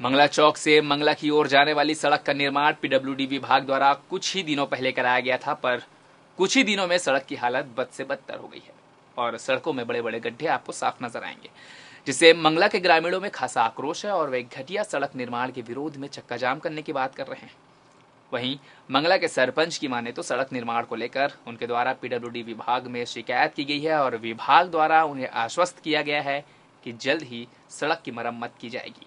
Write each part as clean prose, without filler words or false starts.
मंगला चौक से मंगला की ओर जाने वाली सड़क का निर्माण पीडब्ल्यूडी विभाग द्वारा कुछ ही दिनों पहले कराया गया था, पर कुछ ही दिनों में सड़क की हालत बद से बदतर हो गई है और सड़कों में बड़े बड़े गड्ढे आपको साफ नजर आएंगे, जिससे मंगला के ग्रामीणों में खासा आक्रोश है और वे घटिया सड़क निर्माण के विरोध में चक्का जाम करने की बात कर रहे हैं। वहीं मंगला के सरपंच की माने तो सड़क निर्माण को लेकर उनके द्वारा पीडब्ल्यूडी विभाग में शिकायत की गई है और विभाग द्वारा उन्हें आश्वस्त किया गया है कि जल्द ही सड़क की मरम्मत की जाएगी।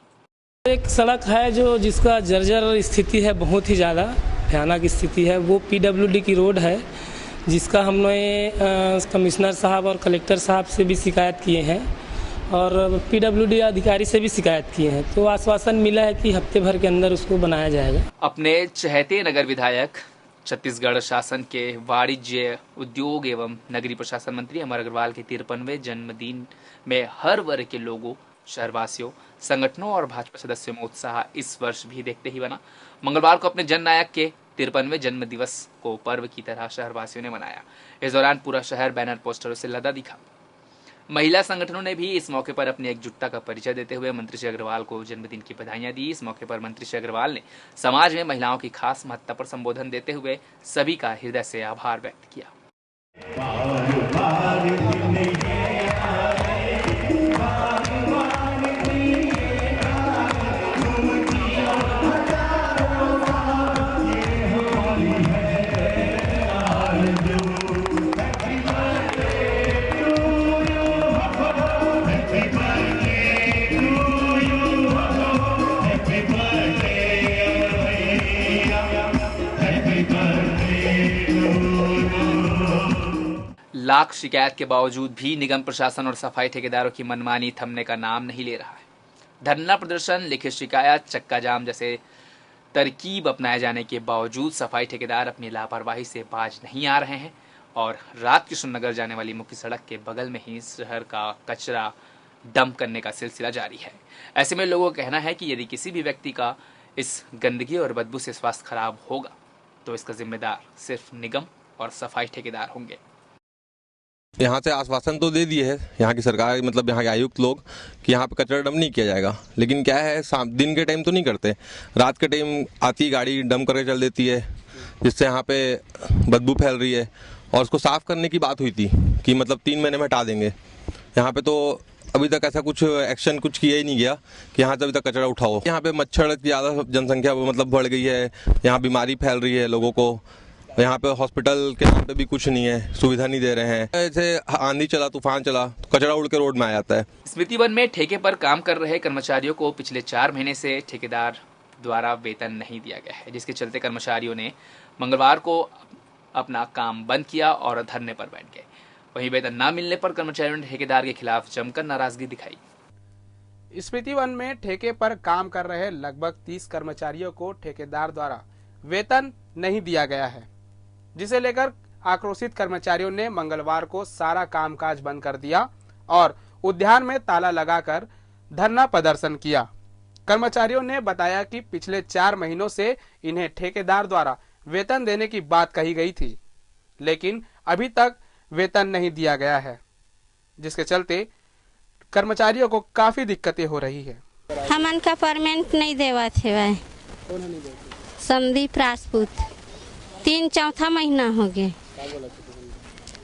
एक सड़क है जिसका जर्जर स्थिति है, बहुत ही ज़्यादा भयानक स्थिति है। वो पीडब्ल्यूडी की रोड है, जिसका हमने कमिश्नर साहब और कलेक्टर साहब से भी शिकायत किए हैं और पीडब्ल्यूडी अधिकारी से भी शिकायत किए हैं, तो आश्वासन मिला है कि हफ्ते भर के अंदर उसको बनाया जाएगा। अपने चहेते नगर विधायक, छत्तीसगढ़ शासन के वाणिज्य, उद्योग एवं नगरीय प्रशासन मंत्री अमर अग्रवाल के 53वें जन्मदिन में हर वर्ग के लोगों, शहरवासियों, संगठनों और भाजपा सदस्यों में उत्साह इस वर्ष भी देखते ही बना। मंगलवार को अपने जननायक के 53वें जन्म दिवस को पर्व की तरह शहरवासियों ने मनाया। इस दौरान पूरा शहर बैनर पोस्टरों से लदा दिखा। महिला संगठनों ने भी इस मौके पर अपनी एकजुटता का परिचय देते हुए मंत्री श्री अग्रवाल को जन्मदिन की बधाइयां दी। इस मौके पर मंत्री श्री अग्रवाल ने समाज में महिलाओं की खास महत्ता पर संबोधन देते हुए सभी का हृदय से आभार व्यक्त किया। लाख शिकायत के बावजूद भी निगम प्रशासन और सफाई ठेकेदारों की मनमानी थमने का नाम नहीं ले रहा है। धरना प्रदर्शन, लिखित शिकायत, चक्का जाम जैसे तरकीब अपनाए जाने के बावजूद सफाई ठेकेदार अपनी लापरवाही से बाज नहीं आ रहे हैं और रात किशननगर जाने वाली मुख्य सड़क के बगल में ही शहर का कचरा डंप करने का सिलसिला जारी है। ऐसे में लोगों का कहना है कि यदि किसी भी व्यक्ति का इस गंदगी और बदबू से स्वास्थ्य खराब होगा तो इसका जिम्मेदार सिर्फ निगम और सफाई ठेकेदार होंगे। यहाँ से आश्वासन तो दे दिए है यहाँ की सरकार, मतलब यहाँ के आयुक्त लोग, कि यहाँ पे कचरा डंप नहीं किया जाएगा, लेकिन क्या है, दिन के टाइम तो नहीं करते, रात के टाइम आती गाड़ी डंप करके चल देती है, जिससे यहाँ पे बदबू फैल रही है। और उसको साफ़ करने की बात हुई थी कि मतलब 3 महीने में हटा देंगे। यहाँ पे तो अभी तक ऐसा कुछ एक्शन कुछ किया ही नहीं गया कि यहाँ से अभी तक कचरा उठाओ। यहाँ पे मच्छर की ज़्यादा जनसंख्या मतलब बढ़ गई है, यहाँ बीमारी फैल रही है लोगों को। यहाँ पे हॉस्पिटल के नाम पे भी कुछ नहीं है, सुविधा नहीं दे रहे हैं। ऐसे आंधी चला, तूफान चला तो कचरा उड़ के रोड में आ जाता है। स्मृति वन में ठेके पर काम कर रहे कर्मचारियों को पिछले 4 महीने से ठेकेदार द्वारा वेतन नहीं दिया गया है, जिसके चलते कर्मचारियों ने मंगलवार को अपना काम बंद किया और धरने पर बैठ गए। वहीं वेतन न मिलने पर कर्मचारियों ने ठेकेदार के खिलाफ जमकर नाराजगी दिखाई। स्मृति वन में ठेके पर काम कर रहे लगभग 30 कर्मचारियों को ठेकेदार द्वारा वेतन नहीं दिया गया है, जिसे लेकर आक्रोशित कर्मचारियों ने मंगलवार को सारा कामकाज बंद कर दिया और उद्यान में ताला लगाकर धरना प्रदर्शन किया। कर्मचारियों ने बताया कि पिछले 4 महीनों से इन्हें ठेकेदार द्वारा वेतन देने की बात कही गई थी, लेकिन अभी तक वेतन नहीं दिया गया है, जिसके चलते कर्मचारियों को काफी दिक्कतें हो रही है। हमन का परमेंट नहीं देवा थे भाई। संदीप राजपूत 3-4 महीना हो गए।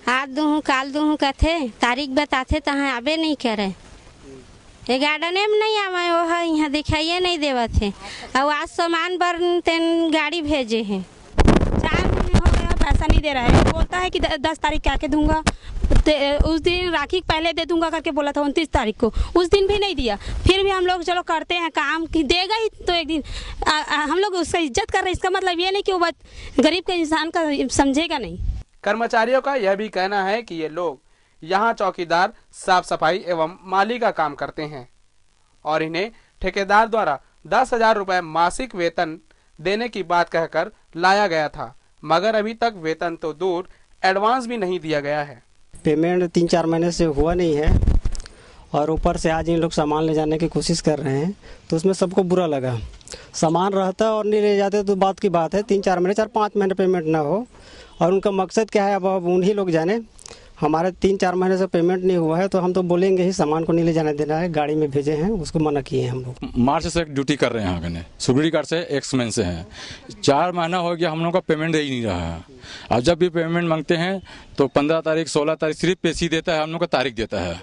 आज दूँ काल दूँ कथे तारीख बताते तहाँ आबे नहीं करे, गार्डन में नहीं आवे, वो है यहाँ दिखाइए नहीं देवा थे। और आज सामान पर तेन गाड़ी भेजे हैं, 4 महीने हो गया, पैसा नहीं दे रहा है। बोलता है कि 10 तारीख के आके दूंगा, उस दिन राखी पहले दे दूंगा करके बोला था 29 तारीख को, उस दिन भी नहीं दिया। फिर भी हम लोग चलो करते हैं काम, कि देगा ही तो एक दिन। हम लोग उसका इज्जत कर रहे हैं, इसका मतलब ये नहीं कि वो गरीब के इंसान का समझेगा नहीं। कर्मचारियों का यह भी कहना है कि ये लोग यहाँ चौकीदार, साफ सफाई एवं माली का काम करते हैं और इन्हें ठेकेदार द्वारा 10,000 रुपए मासिक वेतन देने की बात कहकर लाया गया था, मगर अभी तक वेतन तो दूर, एडवांस भी नहीं दिया गया है। पेमेंट 3-4 महीने से हुआ नहीं है और ऊपर से आज इन लोग सामान ले जाने की कोशिश कर रहे हैं, तो उसमें सबको बुरा लगा। सामान रहता और नहीं ले जाते तो बात की बात है, 3-4 महीने 4-5 महीने पेमेंट ना हो, और उनका मकसद क्या है अब उन्हीं लोग जाने। हमारे 3-4 महीने से पेमेंट नहीं हुआ है, तो हम तो बोलेंगे ही सामान को नहीं ले जाने देना है, गाड़ी में भेजे हैं, उसको मना किए हैं हम लोग। मार्च से ड्यूटी कर रहे हैं यहाँ कने, सुगड़ी कार्ड से एक्समैन से हैं, 4 महीना हो गया हम लोग का पेमेंट दे ही नहीं रहा है। अब जब भी पेमेंट मांगते हैं तो 15 तारीख 16 तारीख सिर्फ पैसे देता है, हम लोग का तारीख देता है,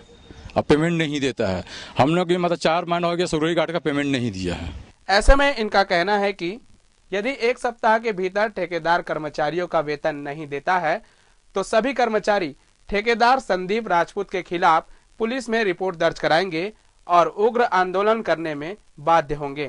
अब पेमेंट नहीं देता है। हम लोग मतलब 4 महीना हो गया सुगड़ी कार्ड का पेमेंट नहीं दिया है। ऐसे में इनका कहना है कि यदि 1 सप्ताह के भीतर ठेकेदार कर्मचारियों का वेतन नहीं देता है तो सभी कर्मचारी ठेकेदार संदीप राजपूत के खिलाफ पुलिस में रिपोर्ट दर्ज कराएंगे और उग्र आंदोलन करने में बाध्य होंगे।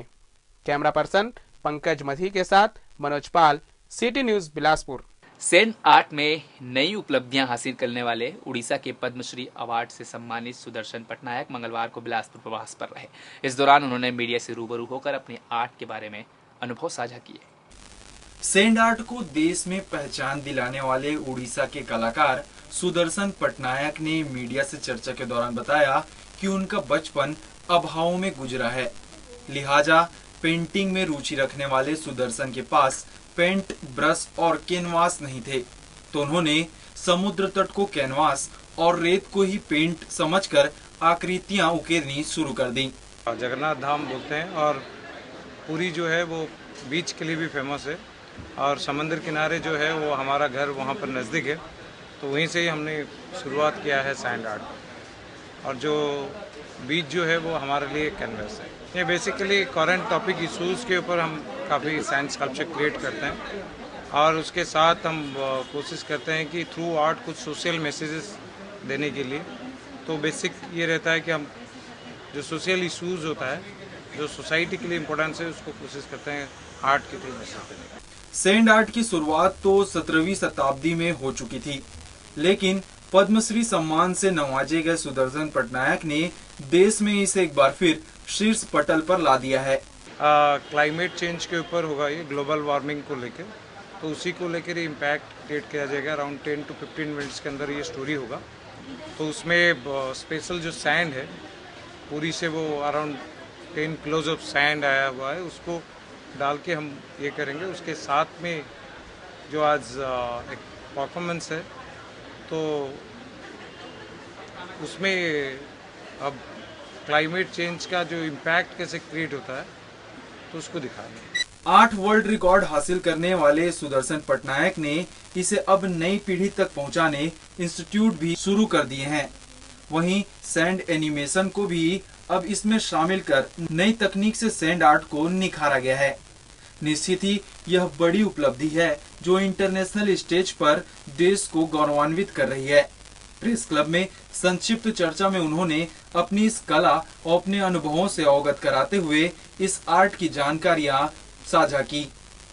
कैमरा पर्सन पंकज मधी के साथ Manoj Pal, city news Bilaspur. Sand art में नई उपलब्धियां हासिल करने वाले उड़ीसा के पद्मश्री अवार्ड से सम्मानित सुदर्शन पटनायक मंगलवार को बिलासपुर प्रवास पर रहे। इस दौरान उन्होंने मीडिया से रूबरू होकर अपने आर्ट के बारे में अनुभव साझा किए। सैंड आर्ट को देश में पहचान दिलाने वाले उड़ीसा के कलाकार सुदर्शन पटनायक ने मीडिया से चर्चा के दौरान बताया कि उनका बचपन अभावों में गुजरा है, लिहाजा पेंटिंग में रुचि रखने वाले सुदर्शन के पास पेंट, ब्रश और कैनवास नहीं थे, तो उन्होंने समुद्र तट को कैनवास और रेत को ही पेंट समझकर आकृतियां उकेरनी शुरू कर दी। जगन्नाथ धाम बोलते हैं और पूरी जो है वो बीच के लिए भी फेमस है और समंदर किनारे जो है वो हमारा घर वहाँ पर नज़दीक है, तो वहीं से ही हमने शुरुआत किया है सैंड आर्ट। और जो बीच जो है वो हमारे लिए कैनवस है। ये बेसिकली करंट टॉपिक इशूज़ के ऊपर हम काफ़ी साइंस स्कल्पचर क्रिएट करते हैं और उसके साथ हम कोशिश करते हैं कि थ्रू आर्ट कुछ सोशल मैसेजेस देने के लिए। तो बेसिक ये रहता है कि हम जो सोशल इशूज़ होता है, जो सोसाइटी के लिए इम्पोर्टेंस है, उसको कोशिश करते हैं आर्ट के थ्रू मैसेज देने का। सैंड आर्ट की शुरुआत तो 17वीं शताब्दी में हो चुकी थी, लेकिन पद्मश्री सम्मान से नवाजे गए सुदर्शन पटनायक ने देश में इसे एक बार फिर शीर्ष पटल पर ला दिया है। क्लाइमेट चेंज के ऊपर होगा ये, ग्लोबल वार्मिंग को लेकर, तो उसी को लेकर इम्पैक्ट क्रिएट किया जाएगा। अराउंड 10 to 15 मिनट्स के अंदर ये स्टोरी होगा। तो उसमें स्पेशल जो सैंड है पूरी से वो अराउंड 10 किलोज ऑफ सैंड आया हुआ है, उसको डाल के हम ये करेंगे। उसके साथ में जो आज एक परफॉर्मेंस है, तो उसमें अब क्लाइमेट चेंज का जो इम्पैक्ट कैसे क्रिएट होता है तो उसको दिखाएंगे। 8 वर्ल्ड रिकॉर्ड हासिल करने वाले सुदर्शन पटनायक ने इसे अब नई पीढ़ी तक पहुंचाने इंस्टीट्यूट भी शुरू कर दिए हैं। वहीं सैंड एनिमेशन को भी अब इसमें शामिल कर नई तकनीक से सैंड आर्ट को निखारा गया है। निश्चित ही यह बड़ी उपलब्धि है जो इंटरनेशनल स्टेज पर देश को गौरवान्वित कर रही है। प्रेस क्लब में संक्षिप्त चर्चा में उन्होंने अपनी इस कला और अपने अनुभवों से अवगत कराते हुए इस आर्ट की जानकारियां साझा की।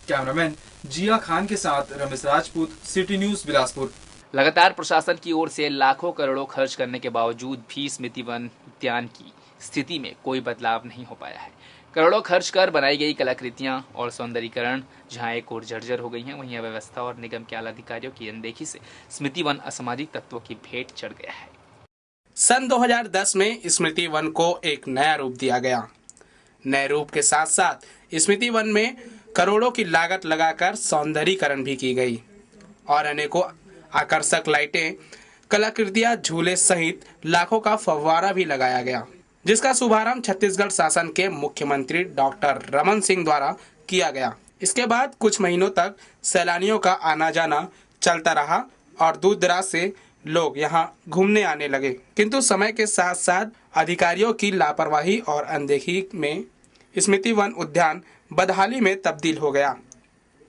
कैमरामैन जिया खान के साथ रमेश राजपूत, सिटी न्यूज बिलासपुर। लगातार प्रशासन की ओर से लाखों करोड़ों खर्च करने के बावजूद भी स्मृति वन उद्यान की स्थिति में कोई बदलाव नहीं हो पाया है। करोड़ों खर्च कर बनाई गई कलाकृतियां और सौंदर्यीकरण जहां एक ओर जर्जर हो गई हैं, वहीं अव्यवस्था और निगम के आला अधिकारियों की अनदेखी से स्मृति वन असामाजिक तत्वों की भेंट चढ़ गया है। सन 2010 में स्मृति वन को एक नया रूप दिया गया। नए रूप के साथ साथ स्मृति वन में करोड़ों की लागत लगाकर सौंदर्यीकरण भी की गई और अनेकों आकर्षक लाइटें, कलाकृतियां, झूले सहित लाखों का फव्वारा भी लगाया गया, जिसका शुभारंभ छत्तीसगढ़ शासन के मुख्यमंत्री डॉक्टर रमन सिंह द्वारा किया गया। इसके बाद कुछ महीनों तक सैलानियों का आना जाना चलता रहा और दूर दराज से लोग यहां घूमने आने लगे, किंतु समय के साथ साथ अधिकारियों की लापरवाही और अनदेखी में स्मृति वन उद्यान बदहाली में तब्दील हो गया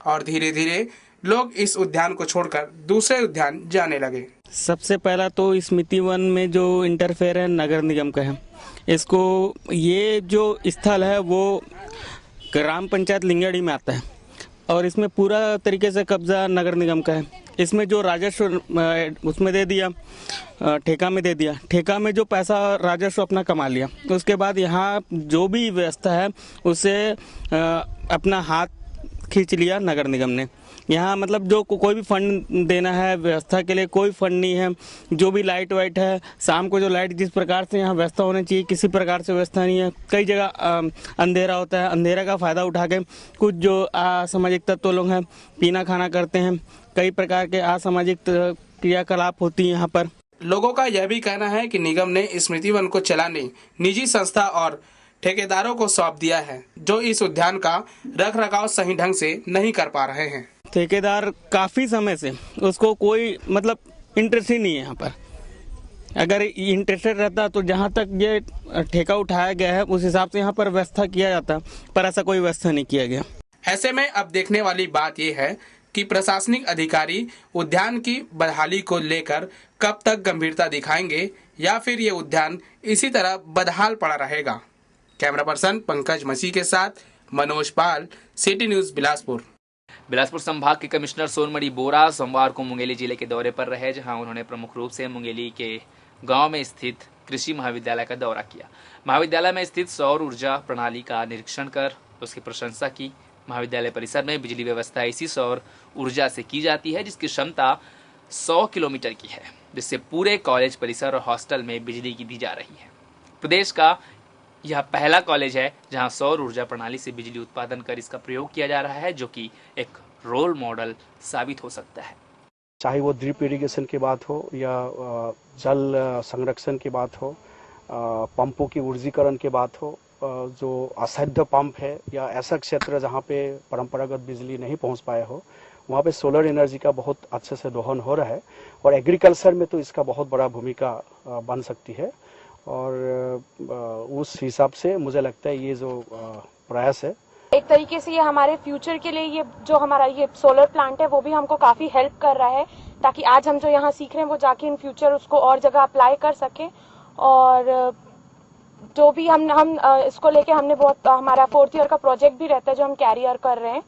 और धीरे धीरे लोग इस उद्यान को छोड़कर दूसरे उद्यान जाने लगे। सबसे पहला तो स्मृति वन में जो इंटरफेयर है नगर निगम का है। इसको ये जो स्थल है वो ग्राम पंचायत लिंगड़ी में आता है और इसमें पूरा तरीके से कब्जा नगर निगम का है। इसमें जो राजस्व उसमें दे दिया, ठेका में दे दिया, ठेका में जो पैसा राजस्व अपना कमा लिया, उसके बाद यहाँ जो भी व्यवस्था है उसे अपना हाथ खींच लिया नगर निगम ने। यहाँ मतलब जो कोई भी फंड देना है व्यवस्था के लिए कोई फंड नहीं है। जो भी लाइट वाइट है, शाम को जो लाइट जिस प्रकार से यहाँ व्यवस्था होनी चाहिए किसी प्रकार से व्यवस्था नहीं है। कई जगह अंधेरा होता है, अंधेरा का फ़ायदा उठा के कुछ जो असामाजिक तत्व लोग हैं पीना खाना करते हैं। कई प्रकार के असामाजिक क्रियाकलाप होती हैं यहाँ पर। लोगों का यह भी कहना है कि निगम ने स्मृति वन को चलाने निजी संस्था और ठेकेदारों को सौंप दिया है, जो इस उद्यान का रखरखाव सही ढंग से नहीं कर पा रहे हैं। ठेकेदार काफी समय से उसको कोई मतलब इंटरेस्ट ही नहीं है यहाँ पर। अगर इंटरेस्टेड रहता तो जहाँ तक ये ठेका उठाया गया है उस हिसाब से यहाँ पर व्यवस्था किया जाता, पर ऐसा कोई व्यवस्था नहीं किया गया। ऐसे में अब देखने वाली बात यह है कि प्रशासनिक अधिकारी उद्यान की बदहाली को लेकर कब तक गंभीरता दिखाएंगे या फिर ये उद्यान इसी तरह बदहाल पड़ा रहेगा। कैमरा पर्सन पंकज मसीह के साथ मनोज पाल, सिटी न्यूज बिलासपुर। बिलासपुर संभाग के कमिश्नर सोनमणि बोरा सोमवार को मुंगेली जिले के दौरे पर रहे, जहां उन्होंने प्रमुख रूप से मुंगेली के गांव में स्थित कृषि महाविद्यालय का दौरा किया। महाविद्यालय में स्थित सौर ऊर्जा प्रणाली का निरीक्षण कर उसकी प्रशंसा की। महाविद्यालय परिसर में बिजली व्यवस्था ऐसी सौर ऊर्जा से की जाती है जिसकी क्षमता 100 किलोमीटर की है, जिससे पूरे कॉलेज परिसर और हॉस्टल में बिजली की दी जा रही है। प्रदेश का यह पहला कॉलेज है जहां सौर ऊर्जा प्रणाली से बिजली उत्पादन कर इसका प्रयोग किया जा रहा है, जो कि एक रोल मॉडल साबित हो सकता है। चाहे वो ड्रिप इरिगेशन की बात हो या जल संरक्षण की बात हो, पंपों की ऊर्जीकरण की बात हो, जो असाध्य पंप है या ऐसा क्षेत्र जहाँ पे परंपरागत बिजली नहीं पहुँच पाए हो, वहाँ पे सोलर एनर्जी का बहुत अच्छे से दोहन हो रहा है और एग्रीकल्चर में तो इसका बहुत बड़ा भूमिका बन सकती है। और उस हिसाब से मुझे लगता है ये जो प्रयास है एक तरीके से ये हमारे फ्यूचर के लिए, ये जो हमारा ये सोलर प्लांट है वो भी हमको काफी हेल्प कर रहा है, ताकि आज हम जो यहाँ सीख रहे हैं वो जाके इन फ्यूचर उसको और जगह अप्लाई कर सके। और जो भी हम इसको लेके हमने बहुत, हमारा 4th ईयर का प्रोजेक्ट भी रहता है जो हम कैरियर कर रहे हैं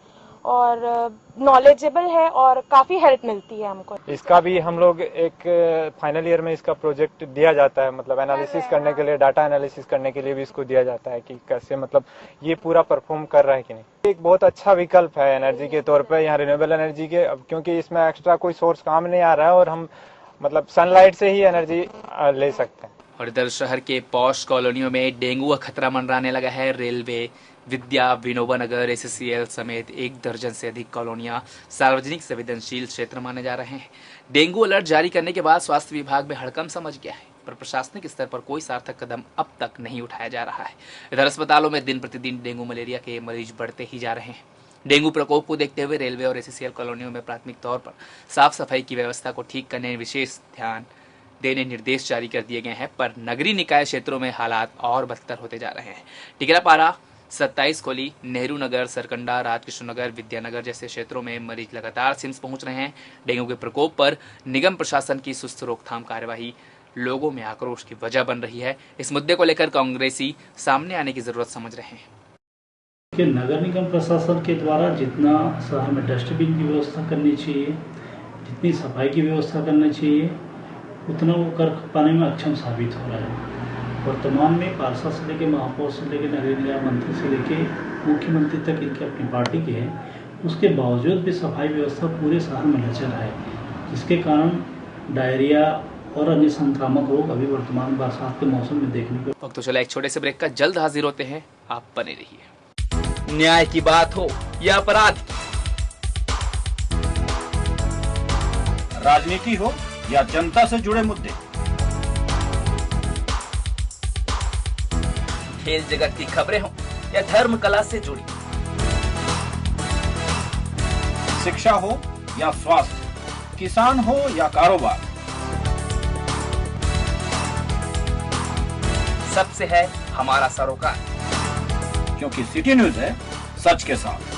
और नॉलेजेबल है और काफी हेल्प मिलती है हमको। इसका भी हम लोग एक फाइनल ईयर में इसका प्रोजेक्ट दिया जाता है, मतलब एनालिसिस करने के लिए, डाटा एनालिसिस करने के लिए भी इसको दिया जाता है कि कैसे मतलब ये पूरा परफॉर्म कर रहा है कि नहीं। एक बहुत अच्छा विकल्प है एनर्जी के तौर पे यहाँ रिन्यूएबल एनर्जी के, क्योंकि इसमें एक्स्ट्रा कोई सोर्स काम नहीं आ रहा है और हम मतलब सनलाइट से ही एनर्जी ले सकते हैं। और इधर शहर के पॉश कॉलोनियों में डेंगू का खतरा मंडराने लगा है। रेलवे, विद्या, विनोबा नगर, SCCL समेत 1 दर्जन से अधिक कॉलोनियां सार्वजनिक संवेदनशील क्षेत्र माने जा रहे हैं। डेंगू अलर्ट जारी करने के बाद स्वास्थ्य विभाग में हड़कंप समझ गया है, पर प्रशासनिक स्तर पर कोई सार्थक कदम अब तक नहीं उठाया जा रहा है। इधर अस्पतालों में दिन प्रतिदिन डेंगू मलेरिया के मरीज बढ़ते ही जा रहे हैं। डेंगू प्रकोप को देखते हुए रेलवे और SCCL कॉलोनियों में प्राथमिक तौर पर साफ सफाई की व्यवस्था को ठीक करने में विशेष ध्यान देने निर्देश जारी कर दिए गए हैं, पर नगरीय निकाय क्षेत्रों में हालात और बदतर होते जा रहे हैं। टिकरापारा, 27 खोली, नेहरू नगर, सरकंडा, राजकृष्ण नगर, विद्यानगर जैसे क्षेत्रों में मरीज लगातार सिम्स पहुंच रहे हैं। डेंगू के प्रकोप पर निगम प्रशासन की सुस्त रोकथाम कार्यवाही लोगों में आक्रोश की वजह बन रही है। इस मुद्दे को लेकर कांग्रेसी सामने आने की जरूरत समझ रहे हैं। कि नगर निगम प्रशासन के द्वारा जितना शहर में डस्टबिन की व्यवस्था करनी चाहिए, जितनी सफाई की व्यवस्था करनी चाहिए, उतना वो कर पाने में अक्षम साबित हो रहा है। वर्तमान में पार्षद से लेकर महापौर से लेकर नगरीय निकाय मंत्री से लेकर मुख्यमंत्री तक इनके अपनी पार्टी के हैं, उसके बावजूद भी सफाई व्यवस्था पूरे शहर में लचर है, जिसके कारण डायरिया और अन्य संक्रामक रोग अभी वर्तमान बरसात के मौसम में देखने को। तो चला एक छोटे से ब्रेक का, जल्द हाजिर होते हैं, आप बने रहिए। न्याय की बात हो या अपराध, राजनीति हो या जनता से जुड़े मुद्दे, खेल जगत की खबरें हो या धर्म कला से जुड़ी, शिक्षा हो या स्वास्थ्य, किसान हो या कारोबार, सबसे है हमारा सरोकार, क्योंकि सिटी न्यूज है सच के साथ।